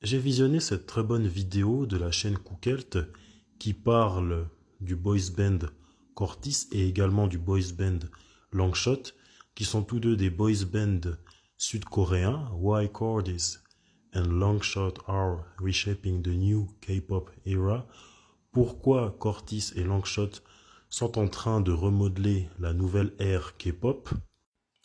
J'ai visionné cette très bonne vidéo de la chaîne Kookelt qui parle du boys band Cortis et également du boys band Longshot, qui sont tous deux des boys bands sud-coréens. Why Cortis and Longshot are reshaping the new K-pop era. Pourquoi Cortis et Longshot sont en train de remodeler la nouvelle ère K-pop.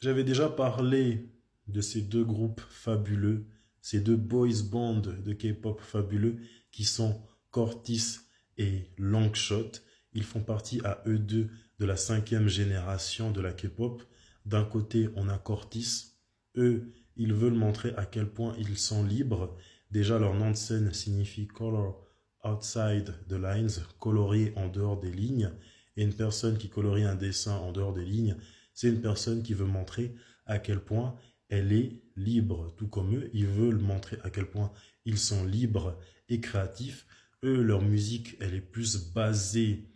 J'avais déjà parlé de ces deux groupes fabuleux, ces deux boys bands de K-pop fabuleux qui sont Cortis et Longshot. Ils font partie à eux deux de la 5e génération de la K-pop. D'un côté, on a Cortis. Eux, ils veulent montrer à quel point ils sont libres. Déjà, leur nom de scène signifie Color Outside the Lines, colorier en dehors des lignes. Et une personne qui colorie un dessin en dehors des lignes, c'est une personne qui veut montrer à quel point elle est libre, tout comme eux. Ils veulent montrer à quel point ils sont libres et créatifs. Eux, leur musique, elle est plus basée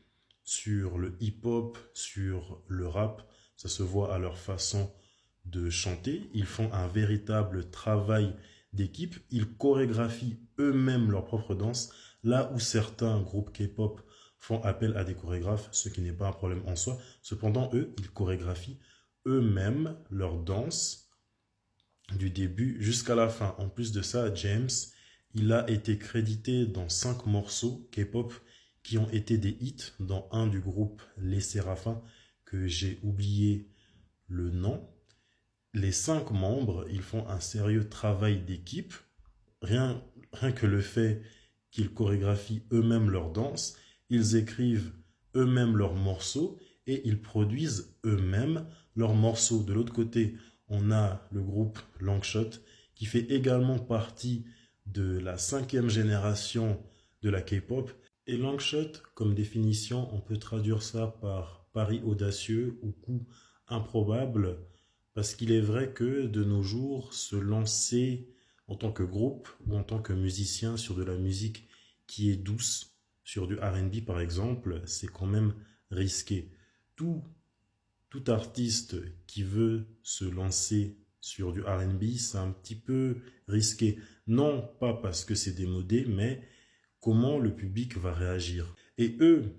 sur le hip-hop, sur le rap. Ça se voit à leur façon de chanter. Ils font un véritable travail d'équipe. Ils chorégraphient eux-mêmes leur propre danse, là où certains groupes K-pop font appel à des chorégraphes, ce qui n'est pas un problème en soi. Cependant, eux, ils chorégraphient eux-mêmes leur danse du début jusqu'à la fin. En plus de ça, James, il a été crédité dans 5 morceaux K-pop qui ont été des hits, dans un du groupe Les Séraphins, que j'ai oublié le nom. Les 5 membres, ils font un sérieux travail d'équipe. Rien que le fait qu'ils chorégraphient eux-mêmes leur danse, ils écrivent eux-mêmes leurs morceaux et ils produisent eux-mêmes leurs morceaux. De l'autre côté, on a le groupe Longshot qui fait également partie de la 5e génération de la K-pop. Et Longshot, comme définition, on peut traduire ça par pari audacieux ou coup improbable, parce qu'il est vrai que de nos jours, se lancer en tant que groupe ou en tant que musicien sur de la musique qui est douce, sur du R&B par exemple, c'est quand même risqué. Tout, tout artiste qui veut se lancer sur du R&B, c'est un petit peu risqué. Non pas parce que c'est démodé, mais comment le public va réagir. Et eux,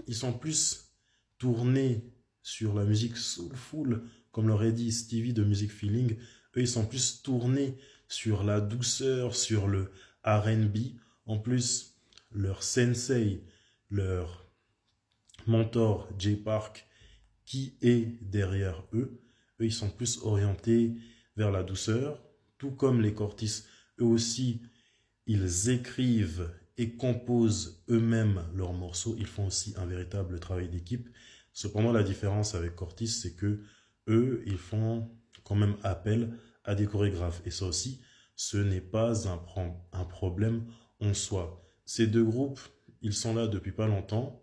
ils sont plus tournés sur la musique soulful, comme l'aurait dit Stevie de Music Feeling. Eux, ils sont plus tournés sur la douceur, sur le R&B. En plus, leur sensei, leur mentor, Jay Park, qui est derrière eux, eux, ils sont plus orientés vers la douceur, tout comme les Cortis. Eux aussi, ils écrivent et composent eux-mêmes leurs morceaux. Ils font aussi un véritable travail d'équipe. Cependant, la différence avec Cortis, c'est que eux, ils font quand même appel à des chorégraphes. Et ça aussi, ce n'est pas un problème en soi. Ces deux groupes, ils sont là depuis pas longtemps.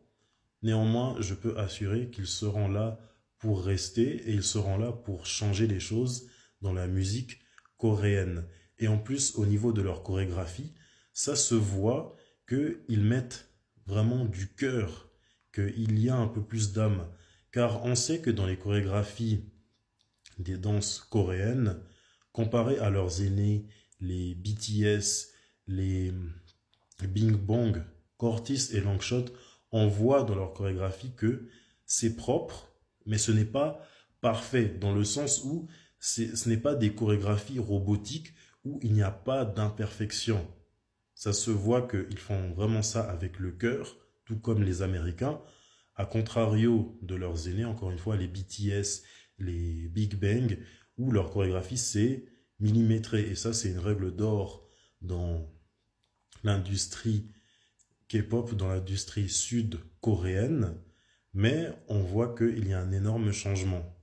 Néanmoins, je peux assurer qu'ils seront là pour rester et ils seront là pour changer les choses dans la musique coréenne. Et en plus, au niveau de leur chorégraphie, ça se voit qu'ils mettent vraiment du cœur, qu'il y a un peu plus d'âme. Car on sait que dans les chorégraphies des danses coréennes, comparées à leurs aînés, les BTS, les Bing Bong, Cortis et Longshot, on voit dans leur chorégraphie que c'est propre, mais ce n'est pas parfait, dans le sens où ce n'est pas des chorégraphies robotiques où il n'y a pas d'imperfection. Ça se voit qu'ils font vraiment ça avec le cœur, tout comme les Américains, à contrario de leurs aînés, encore une fois, les BTS, les Big Bang, où leur chorégraphie c'est millimétré. Et ça, c'est une règle d'or dans l'industrie K-pop, dans l'industrie sud-coréenne, mais on voit qu'il y a un énorme changement.